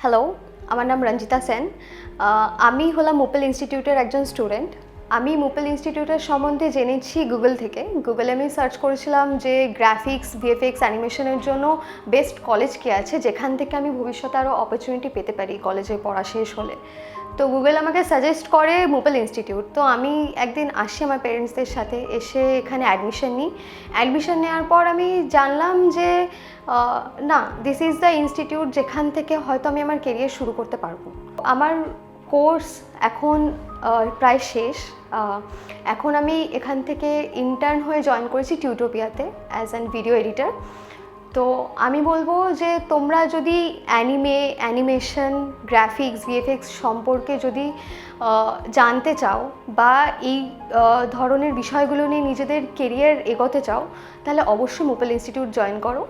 Hello, আমার নাম রঞ্জিতা সেন। আমি হলাম মুপেল ইনস্টিটিউটের একজন স্টুডেন্ট। আমি মুপেল ইনস্টিটিউটের সম্বন্ধে জেনেছি গুগল থেকে। গুগলে আমি সার্চ করেছিলাম যে গ্রাফিক্স, ভিএফএক্স, অ্যানিমেশনের জন্য বেস্ট কলেজ কী আছে, যেখান থেকে আমি ভবিষ্যতে আরও অপরচুনিটি পেতে পারি কলেজে পড়া শেষ হলে। তো গুগল আমাকে সাজেস্ট করে মুপেল ইনস্টিটিউট। তো আমি একদিন আসি আমার পেরেন্টসদের সাথে, এসে এখানে অ্যাডমিশন নিই। অ্যাডমিশন নেওয়ার পর আমি জানলাম যে না, দিস ইজ দ্য ইনস্টিটিউট যেখান থেকে হয়তো আমি আমার কেরিয়ার শুরু করতে পারবো। আমার কোর্স এখন প্রায় শেষ। এখন আমি এখান থেকে ইন্টার্ন হয়ে জয়েন করেছি টিউটোপিয়াতে অ্যাজ অ্যান ভিডিও এডিটর। তো আমি বলবো যে তোমরা যদি অ্যানিমেশন, গ্রাফিক্স, ভিএফএক্স সম্পর্কে যদি জানতে চাও বা এই ধরনের বিষয়গুলো নিয়ে নিজেদের কেরিয়ার এগোতে চাও, তাহলে অবশ্যই মুপেল ইনস্টিটিউট জয়েন করো।